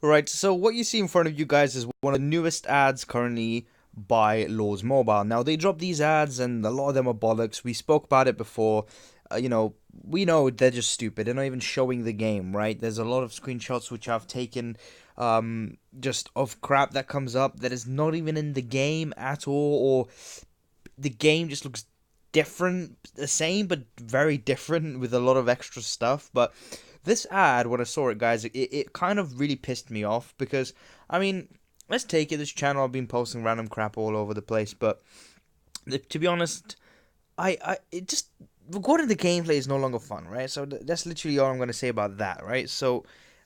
Right, so what you see in front of you guys is one of the newest ads currently by Lords Mobile. Now, they drop these ads, and a lot of them are bollocks. We spoke about it before. We know they're just stupid. They're not even showing the game, right? There's a lot of screenshots which I've taken just of crap that comes up that is not even in the game at all, or the game just looks different, the same, but very different with a lot of extra stuff. But this ad, when I saw it, guys, it kind of really pissed me off because, I mean, let's take it. This channel, I've been posting random crap all over the place, but to be honest, it just recording the gameplay is no longer fun, right? So that's literally all I'm gonna say about that, right? So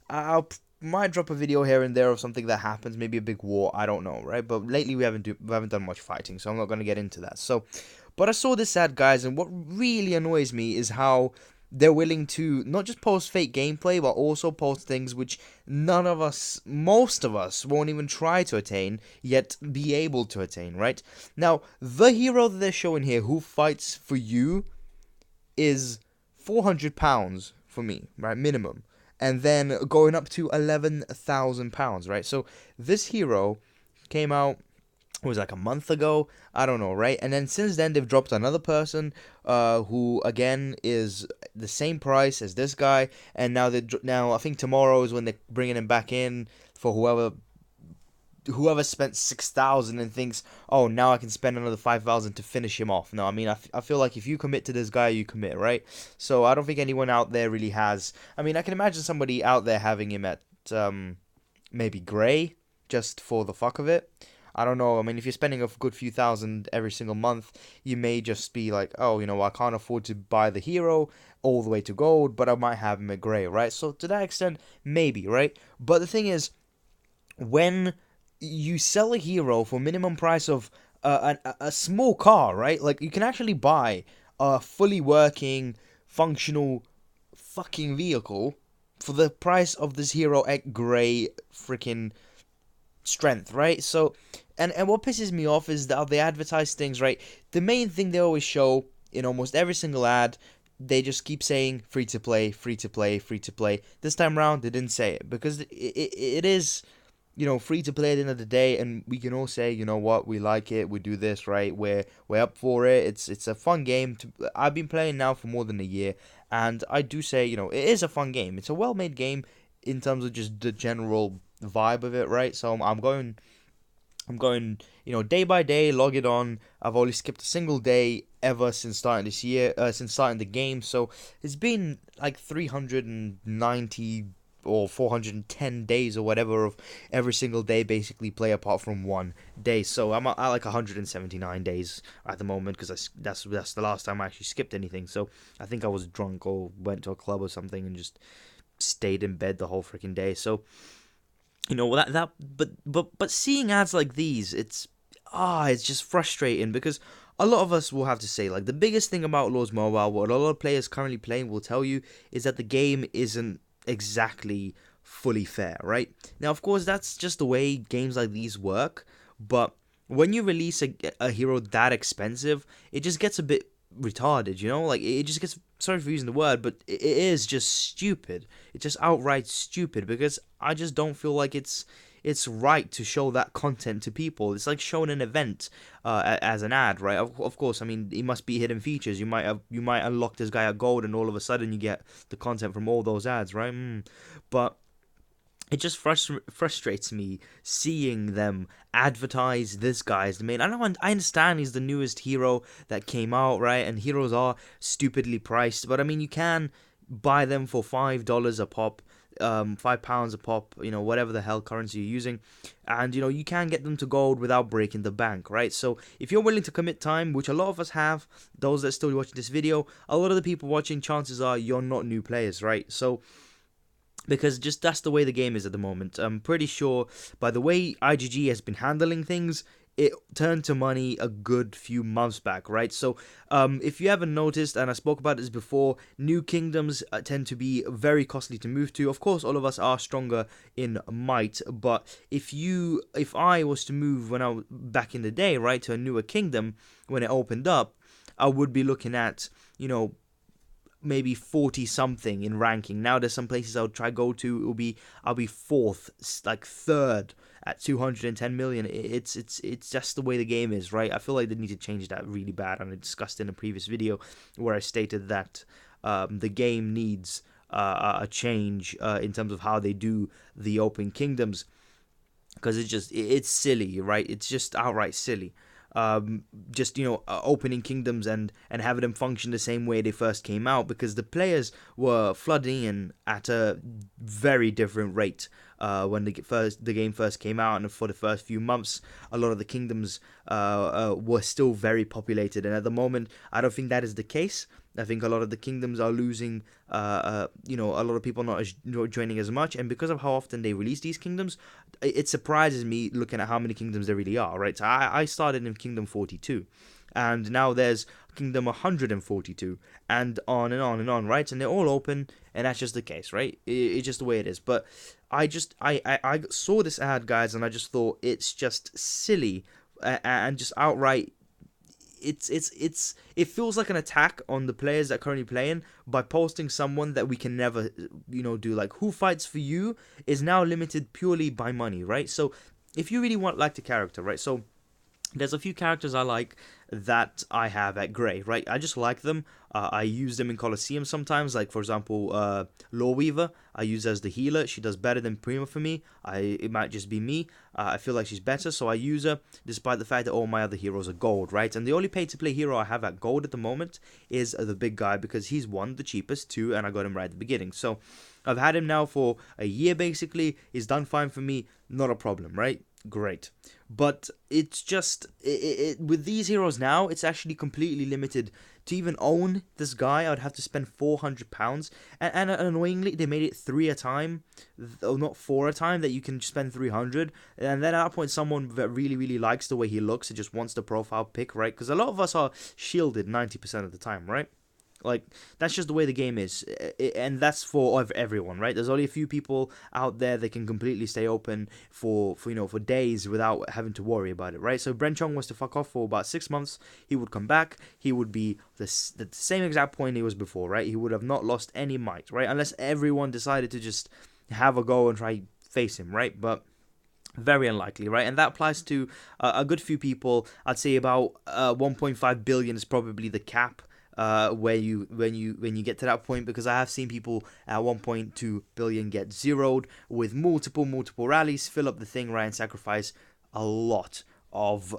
I'll might drop a video here and there of something that happens, maybe a big war, I don't know, right? But lately we haven't done much fighting, so I'm not gonna get into that. So, but I saw this ad, guys, and what really annoys me is how they're willing to not just post fake gameplay, but also post things which none of us, most of us, won't even try to attain, yet be able to attain, right? Now, the hero that they're showing here who fights for you is £400 for me, right? Minimum. And then going up to £11,000, right? So this hero came out, it was like a month ago, I don't know, right? And then since then they've dropped another person who again is the same price as this guy, and now I think tomorrow is when they're bringing him back in for whoever spent 6,000 and thinks, oh, now I can spend another 5,000 to finish him off. No, I mean, I feel like if you commit to this guy, you commit, right? So I don't think anyone out there really has. I mean, I can imagine somebody out there having him at maybe gray just for the fuck of it. I don't know. I mean, if you're spending a good few thousand every single month, you may just be like, oh, I can't afford to buy the hero all the way to gold, but I might have him at gray, right? So to that extent, maybe, right? But the thing is, when you sell a hero for minimum price of a small car, right? Like you can actually buy a fully working, functional, fucking vehicle for the price of this hero at gray freaking strength, right? So, and what pisses me off is that they advertise things, right? The main thing they always show in almost every single ad, they just keep saying free to play, free to play, free to play. This time around, they didn't say it because it is free to play at the end of the day, and we can all say, you know what, we like it, we do this, right? We're up for it. It's a fun game. I've been playing now for more than a year, and I do say, it is a fun game. It's a well-made game in terms of just the general vibe of it, right? So I'm going, day by day, log it on. I've only skipped a single day ever since starting this year, since starting the game. So it's been like 390 or 410 days or whatever of every single day basically play apart from one day. So I'm at like 179 days at the moment because that's the last time I actually skipped anything. So I think I was drunk or went to a club or something and just stayed in bed the whole freaking day. So but seeing ads like these, it's just frustrating because a lot of us will have to say, like, the biggest thing about Lords Mobile, what a lot of players currently playing will tell you, is that the game isn't exactly fully fair, right? Now, of course, that's just the way games like these work, but when you release a hero that expensive, it just gets a bit retarded, Like, it just gets, sorry for using the word, but it is just stupid. It's just outright stupid because I just don't feel like it's right to show that content to people. It's like showing an event as an ad, right? Of course, I mean, it must be hidden features. You might unlock this guy at gold, and all of a sudden you get the content from all those ads, right? But it just frustrates me seeing them advertise this guy's the main. I understand he's the newest hero that came out, right? And heroes are stupidly priced, but I mean, you can buy them for $5 a pop, £5 a pop, whatever the hell currency you're using, and you can get them to gold without breaking the bank, right? So if you're willing to commit time, which a lot of us have, those that are still watching this video, a lot of the people watching, chances are you're not new players, right? So because just that's the way the game is at the moment. I'm pretty sure by the way IGG has been handling things, it turned to money a good few months back, right? So if you haven't noticed, and I spoke about this before, new kingdoms tend to be very costly to move to. Of course, all of us are stronger in might, but if I was to move when I was back in the day, right, to a newer kingdom when it opened up, I would be looking at, maybe 40 something in ranking. Now there's some places I'll try go to. I'll be fourth, like third at 210 million. It's just the way the game is, right? I feel like they need to change that really bad, and I discussed in a previous video where I stated that the game needs a change in terms of how they do the open kingdoms, because it's silly, right? It's just outright silly. Just opening kingdoms and having them function the same way they first came out, because the players were flooding in at a very different rate when the game first came out, and for the first few months a lot of the kingdoms were still very populated, and at the moment I don't think that is the case. I think a lot of the kingdoms are losing, a lot of people not joining as much, and because of how often they release these kingdoms, it surprises me looking at how many kingdoms there really are, right? So I started in Kingdom 42, and now there's Kingdom 142, and on and on and on, right? And they're all open, and that's just the case, right? It's just the way it is. But I saw this ad, guys, and I just thought it's just silly and just outright it feels like an attack on the players that are currently playing by posting someone that we can never do. Like, who fights for you is now limited purely by money, right? So if you really like the character, right? So there's a few characters I like that I have at Grey, right? I just like them. I use them in Colosseum sometimes. Like, for example, Lawweaver, I use as the healer. She does better than Prima for me. It might just be me. I feel like she's better, so I use her, despite the fact that all my other heroes are gold, right? And the only pay-to-play hero I have at gold at the moment is the big guy, because he's one, the cheapest, two, and I got him right at the beginning. So I've had him now for a year, basically. He's done fine for me. Not a problem, right? Great. But it's just with these heroes now, it's actually completely limited. To even own this guy, I would have to spend £400, and annoyingly they made it 3 a time, or not 4 a time, that you can spend 300. And then at that point, someone that really likes the way he looks and just wants the profile pick, right? Because a lot of us are shielded 90% of the time, right? Like, that's just the way the game is, and that's for everyone, right? There's only a few people out there that can completely stay open for days without having to worry about it, right? So Bren Chong was to fuck off for about 6 months. He would come back. He would be the same exact point he was before, right? He would have not lost any might, right? Unless everyone decided to just have a go and try face him, right? But very unlikely, right? And that applies to a good few people. I'd say about 1.5 billion is probably the cap. When you get to that point, because I have seen people at 1.2 billion get zeroed with multiple rallies, fill up the thing, right, and sacrifice a lot of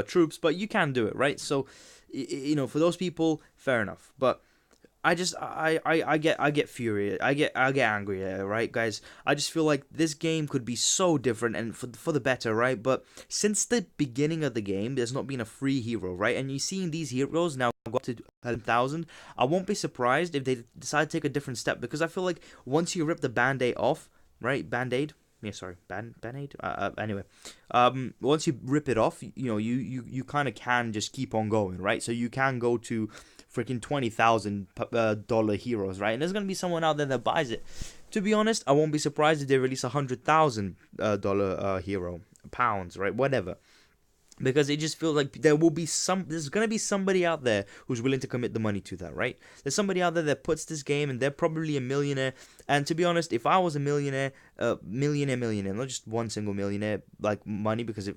troops, but you can do it, right? So for those people, fair enough. But I get furious. I get angry, right, guys? I just feel like this game could be so different and for the better, right? But since the beginning of the game, there's not been a free hero, right? And you're seeing these heroes now go up to 11,000. I won't be surprised if they decide to take a different step, because I feel like once you rip the band-aid off, right? Band-aid? Yeah, sorry, band-aid? Anyway, once you rip it off, you kind of can just keep on going, right? So you can go to freaking $20,000 heroes, right? And there's gonna be someone out there that buys it. To be honest, I won't be surprised if they release $100,000 hero, pounds, right? Whatever. Because it just feels like there's gonna be somebody out there who's willing to commit the money to that, right? There's somebody out there that puts this game, and they're probably a millionaire. And to be honest, if I was a millionaire, not just one single millionaire, like money, because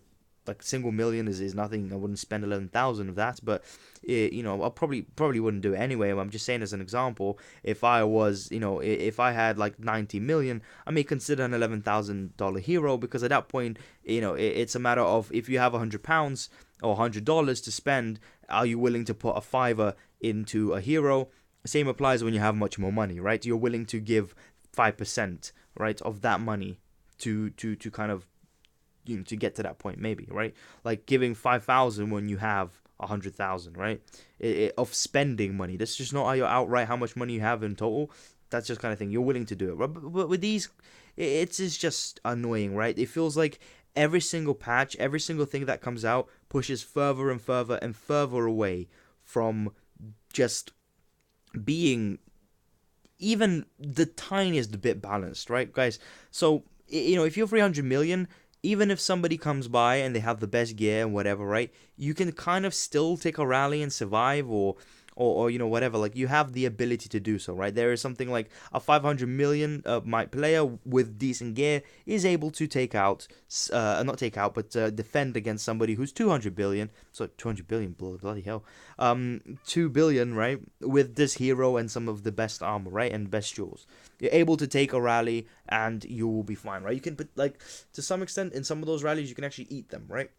single million is nothing. I wouldn't spend 11,000 of that, but I probably wouldn't do it anyway. I'm just saying as an example. If I was, if I had like 90 million, I may consider an $11,000 hero, because at that point, it's a matter of, if you have £100 or $100 to spend, are you willing to put a fiver into a hero? Same applies when you have much more money, right? You're willing to give 5%, right, of that money to kind of to get to that point, maybe, right? Like giving 5,000 when you have 100,000, right? Of spending money. That's just not outright how much money you have in total. That's just kind of thing you're willing to do it. But with these, it's just annoying, right? It feels like every single patch, every single thing that comes out pushes further and further and further away from just being even the tiniest bit balanced, right, guys? So if you're 300 million, even if somebody comes by and they have the best gear and whatever, right, you can kind of still take a rally and survive, or or whatever, like you have the ability to do so, right? There is something like a 500 million might player with decent gear is able to take out not take out but defend against somebody who's 200 billion. So 200 billion, bloody hell. 2 billion, right, with this hero and some of the best armor, right, and best jewels. You're able to take a rally and you will be fine, right? You can put, like, to some extent in some of those rallies you can actually eat them, right?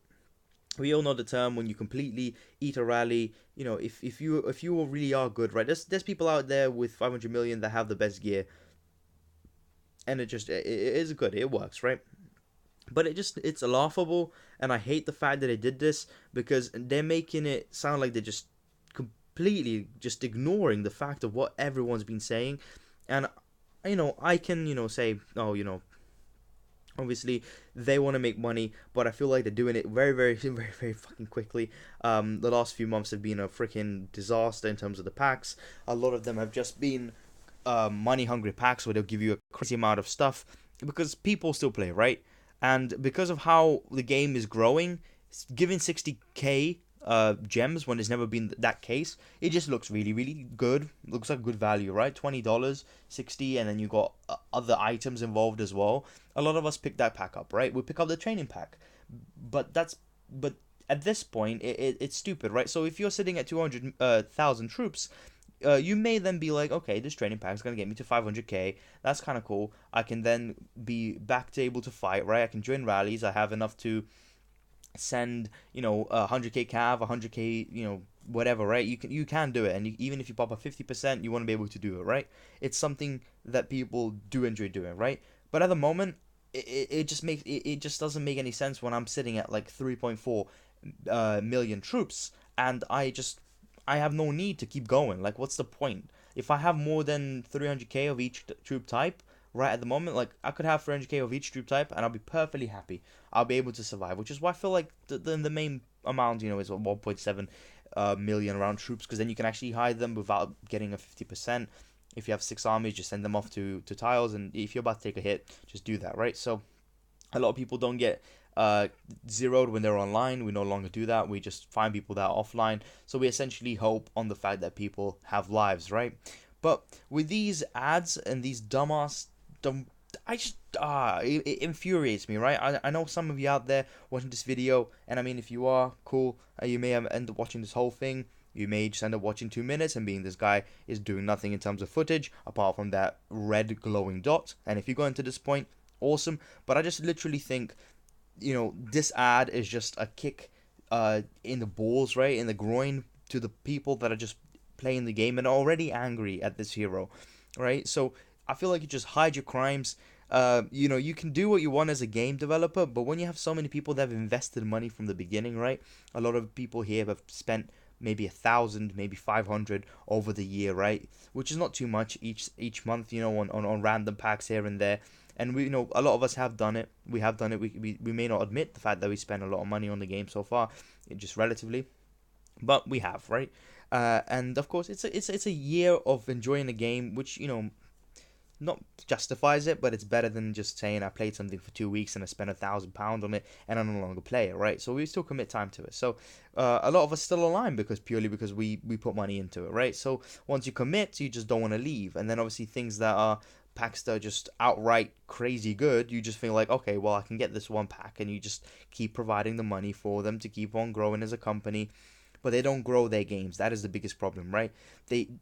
We all know the term when you completely eat a rally. If you really are good, right? There's people out there with 500 million that have the best gear, and it is good. It works, right? But it's laughable, and I hate the fact that they did this because they're making it sound like they're just completely just ignoring the fact of what everyone's been saying, and I can say, oh, obviously they want to make money, but I feel like they're doing it very, very, very, very fucking quickly. The last few months have been a freaking disaster in terms of the packs. A lot of them have just been money hungry packs where they'll give you a crazy amount of stuff because people still play, right? And because of how the game is growing, giving 60k gems when it's never been that case, it just looks really, really good. Looks like good value, right? $20, 60, and then you got other items involved as well. A lot of us pick that pack up, right? We pick up the training pack, but at this point, it's stupid, right? So if you're sitting at 200,000 troops, you may then be like, okay, this training pack is going to get me to 500k. That's kind of cool. I can then be back to able to fight, right? I can join rallies. I have enough to send, 100k cav, 100k, whatever, right? You can do it, and even if you pop a 50%, you want to be able to do it, right? It's something that people do enjoy doing, right? But at the moment, it just doesn't make any sense when I'm sitting at like 3.4 million troops, and I have no need to keep going. Like, what's the point? If I have more than 300k of each troop type, right at the moment, like I could have 300k of each troop type, and I'll be perfectly happy. I'll be able to survive, which is why I feel like the main amount, is 1.7 million around troops, because then you can actually hide them without getting a 50%. If you have 6 armies, just send them off to tiles, and if you're about to take a hit, just do that, right? So a lot of people don't get zeroed when they're online. We no longer do that. We just find people that are offline. So we essentially hope on the fact that people have lives, right? But with these ads and these dumb, I just it infuriates me, right? I know some of you out there watching this video, and I mean, if you are cool, you may have end up watching this whole thing. You may just end up watching 2 minutes and being, this guy is doing nothing in terms of footage apart from that red glowing dot. And if you go into this point, awesome. But I just literally think, this ad is just a kick in the balls, right, in the groin, to the people that are just playing the game and are already angry at this hero, right? So I feel like you just hide your crimes. You can do what you want as a game developer, but when you have so many people that have invested money from the beginning, right? A lot of people here have spent maybe 1,000, maybe 500 over the year, right? Which is not too much each month, on random packs here and there. And we, a lot of us have done it. We have done it. We may not admit the fact that we spent a lot of money on the game so far, just relatively, but we have, right? And of course, it's a year of enjoying the game, which not justifies it, but it's better than just saying I played something for 2 weeks and I spent £1,000 on it and I no longer play it, right? So we still commit time to it. So a lot of us still align purely because we put money into it, right? So once you commit, you just don't want to leave. And then obviously things that are packs that are just outright crazy good, you just feel like, okay, well, I can get this one pack, and you just keep providing the money for them to keep on growing as a company, but they don't grow their games. That is the biggest problem, right?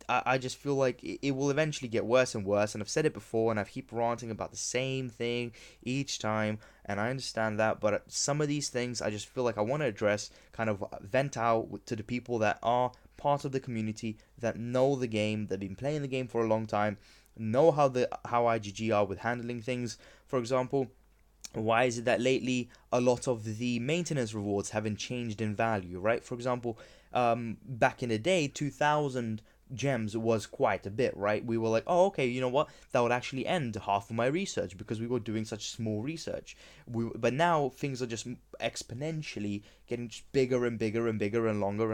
I just feel like it will eventually get worse and worse. And I've said it before, and I've keep ranting about the same thing each time. And I understand that, but some of these things I just feel like I want to address, kind of vent out to the people that are part of the community, that know the game, that've been playing the game for a long time, know how IGG are with handling things. For example, why is it that lately a lot of the maintenance rewards haven't changed in value, right? For example, back in the day, 2,000 gems was quite a bit, right? We were like, oh, okay, you know what? That would actually end half of my research because we were doing such small research. But now things are just exponentially getting just bigger and bigger and bigger and longer,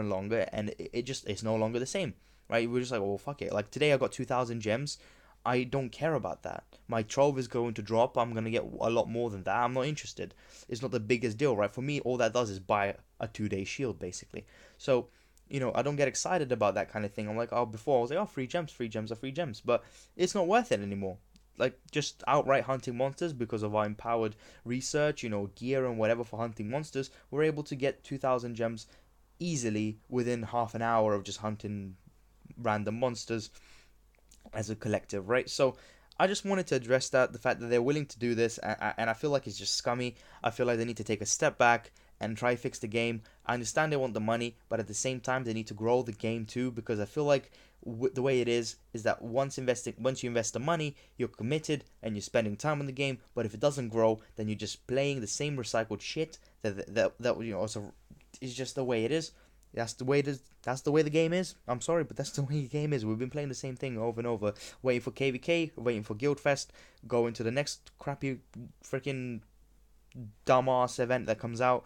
and it's no longer the same, right? We're just like, well, fuck it. Like today, I got 2,000 gems. I don't care about that. My trove is going to drop. I'm going to get a lot more than that. I'm not interested. It's not the biggest deal, right? For me, all that does is buy a 2-day shield, basically. So I don't get excited about that kind of thing. I'm like, oh, before I was like, oh, free gems are free gems, but it's not worth it anymore. Like just outright hunting monsters because of our empowered research, gear and whatever for hunting monsters, we're able to get 2,000 gems easily within half an hour of just hunting random monsters as a collective, right? So I just wanted to address that the fact that they're willing to do this, and I feel like it's just scummy. I feel like they need to take a step back and try fix the game. I understand they want the money, but at the same time they need to grow the game too, because I feel like the way it is that once you invest the money, you're committed and you're spending time on the game. But if it doesn't grow, then you're just playing the same recycled shit also is just the way it is. That's the way it is. That's the way the game is. I'm sorry, but that's the way the game is. We've been playing the same thing over and over, waiting for KVK, waiting for Guildfest, going to the next crappy freaking dumbass event that comes out.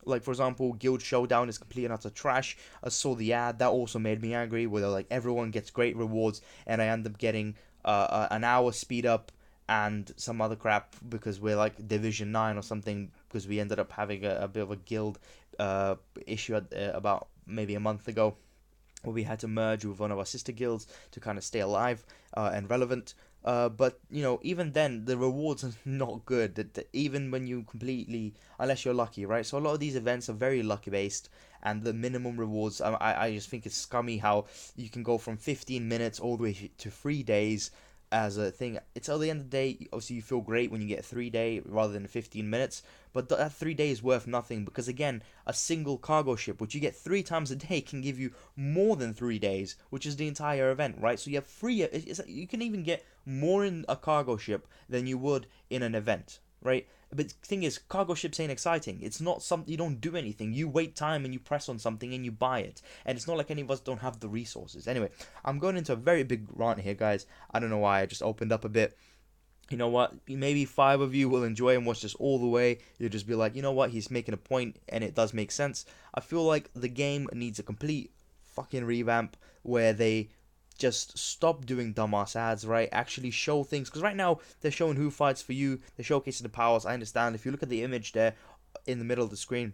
Like for example, Guild Showdown is complete and utter trash. I saw the ad that also made me angry, where like everyone gets great rewards, and I end up getting an hour speed up and some other crap because we're like Division 9 or something, because we ended up having a bit of a guild uh, issue about maybe a month ago, where we had to merge with one of our sister guilds to kind of stay alive and relevant. But even then, the rewards are not good. Even when you completely, unless you're lucky, right? So a lot of these events are very lucky based, and the minimum rewards, I just think it's scummy how you can go from 15 minutes all the way to 3 days as a thing. It's at the end of the day, obviously you feel great when you get a 3 day rather than 15 minutes, but that 3 day is worth nothing because again, a single cargo ship, which you get 3 times a day, can give you more than 3 days, which is the entire event, right? So you have free. You can even get more in a cargo ship than you would in an event, right? But the thing is, cargo ships ain't exciting. It's not something, you don't do anything. You wait time and you press on something and you buy it. And it's not like any of us don't have the resources. Anyway, I'm going into a very big rant here, guys. I don't know why. I just opened up a bit. You know what? Maybe 5 of you will enjoy and watch this all the way. You'll just be like, you know what? He's making a point, and it does make sense. I feel like the game needs a complete fucking revamp where they just stop doing dumbass ads, right? Actually show things, because right now they're showing who fights for you. They're showcasing the powers. I understand. If you look at the image there in the middle of the screen,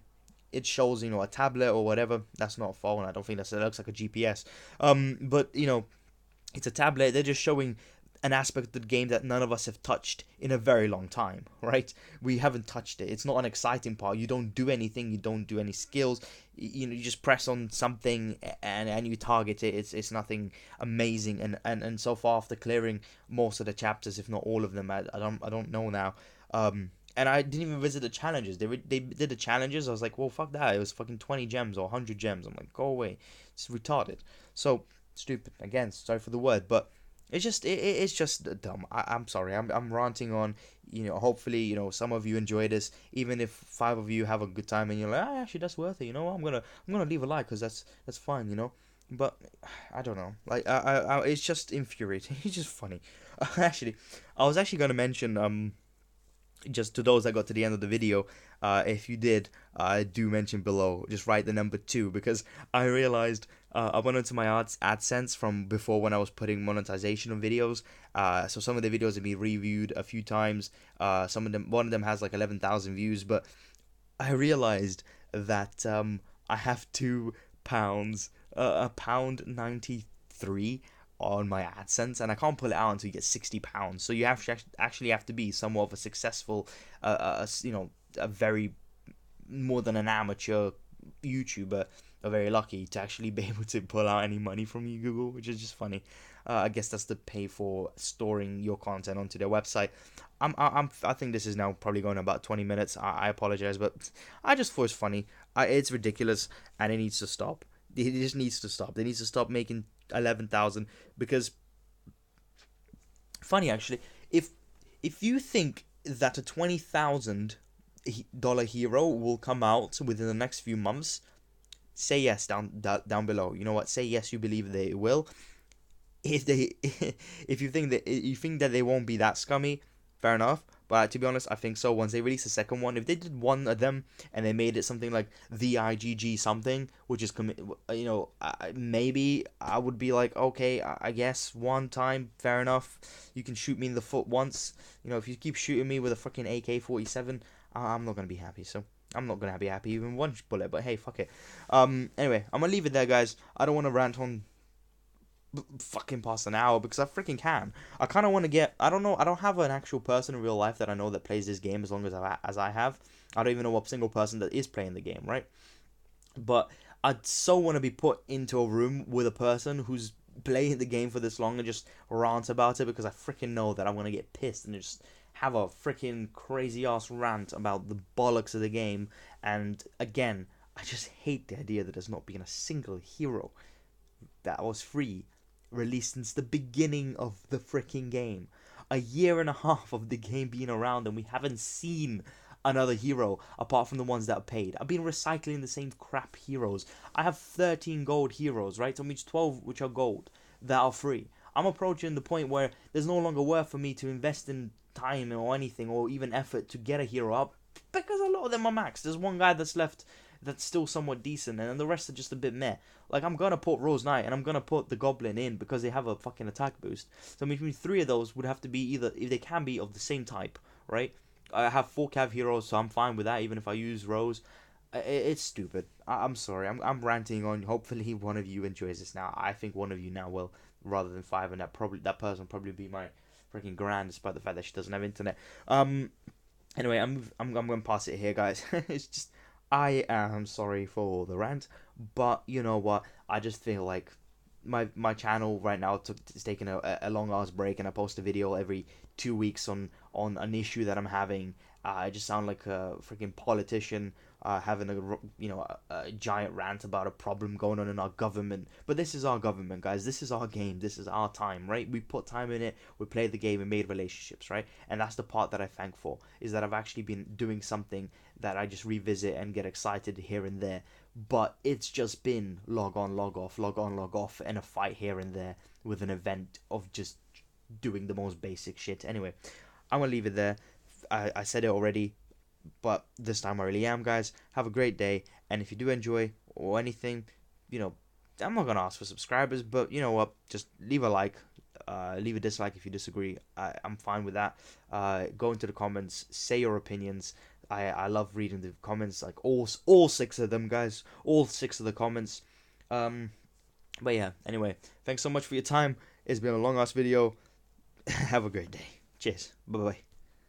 it shows a tablet or whatever. That's not a phone. I don't think that looks like a GPS. But it's a tablet. They're just showing an aspect of the game that none of us have touched in a very long time, right? We haven't touched it. It's not an exciting part. You don't do anything. You don't do any skills. You just press on something and you target it. It's nothing amazing. And so far, after clearing most of the chapters, if not all of them, I don't know now. And I didn't even visit the challenges. They did the challenges. I was like, well, fuck that. It was fucking 20 gems or 100 gems. I'm like, go away. It's retarded. So stupid. Again, sorry for the word, but it's just dumb. I'm sorry. I'm ranting on. Hopefully, some of you enjoy this. Even if 5 of you have a good time and you're like, actually that's worth it. I'm gonna leave a like because that's fine. But I don't know. Like it's just infuriating. It's just funny. Actually, I was actually gonna mention just to those that got to the end of the video, if you did, do mention below. Just write the number 2 because I realized I went into my AdSense from before when I was putting monetization on videos. So some of the videos have been reviewed a few times. One of them has like 11,000 views, but I realized that I have £2, a pound 93 on my AdSense, and I can't pull it out until you get £60. So you actually have to be somewhat of a successful, a very more than an amateur YouTuber, are very lucky to actually be able to pull out any money from you, Google, which is just funny. I guess that's to pay for storing your content onto their website. I think this is now probably going about 20 minutes. I apologize, but I just thought it's funny. It's ridiculous, and it needs to stop. It just needs to stop. They need to stop making 11,000 because funny actually. If you think that a $20,000 hero will come out within the next few months, say yes down below. You know what? Say yes, you believe they will. If they, if you think that they won't be that scummy, fair enough. But to be honest, I think so. Once they release the second one, if they did one of them and they made it something like the IGG something, which is maybe I would be like, okay, I guess one time, fair enough. You can shoot me in the foot once. If you keep shooting me with a fucking AK-47, I'm not gonna be happy. So I'm not gonna be happy even one bullet, but hey, fuck it. Anyway, I'm gonna leave it there, guys. I don't want to rant on fucking past an hour because I freaking can. I kind of want to get. I don't know. I don't have an actual person in real life that I know that plays this game as long as I have. I don't even know a single person that is playing the game, right? But I'd so want to be put into a room with a person who's playing the game for this long and just rant about it because I freaking know that I'm gonna get pissed and just have a freaking crazy ass rant about the bollocks of the game. And again, I just hate the idea that there's not been a single hero that was free released since the beginning of the freaking game. A year and a half of the game being around, and we haven't seen another hero apart from the ones that are paid. I've been recycling the same crap heroes. I have 13 gold heroes, right? So means 12 which are gold that are free. I'm approaching the point where there's no longer worth for me to invest in time or anything or even effort to get a hero up because a lot of them are maxed. There's one guy that's left that's still somewhat decent, and then the rest are just a bit meh. Like, I'm gonna put Rose Knight and I'm gonna put the Goblin in because they have a fucking attack boost. So between three of those would have to be either, if they can be, of the same type, right? I have 4 cav heroes, so I'm fine with that, even if I use Rose. It's stupid. I'm sorry. I'm ranting on. Hopefully, one of you enjoys this now. I think one of you now will, rather than 5, and that person will probably be my freaking grand, despite the fact that she doesn't have internet. Anyway, I'm gonna pass it here, guys. It's just I am sorry for the rant, but you know what? I just feel like my channel right now is taking a long ass break, and I post a video every 2 weeks on an issue that I'm having. I just sound like a freaking politician having a giant rant about a problem going on in our government. But this is our government, guys. This is our game. This is our time, right? We put time in it. We played the game and made relationships, right? And that's the part that I thank for, is that I've actually been doing something that I just revisit and get excited here and there. But it's just been log on, log off, log on, log off, and a fight here and there with an event of just doing the most basic shit. Anyway, I'm gonna leave it there. I said it already, but this time I really am, guys. Have a great day, and if you do enjoy or anything, you know, I'm not gonna ask for subscribers, but you know what? Just leave a like, leave a dislike if you disagree. I'm fine with that. Go into the comments, say your opinions. I love reading the comments, like all 6 of them, guys. All 6 of the comments. But yeah. Anyway, thanks so much for your time. It's been a long ass video. Have a great day. Cheers. Bye bye.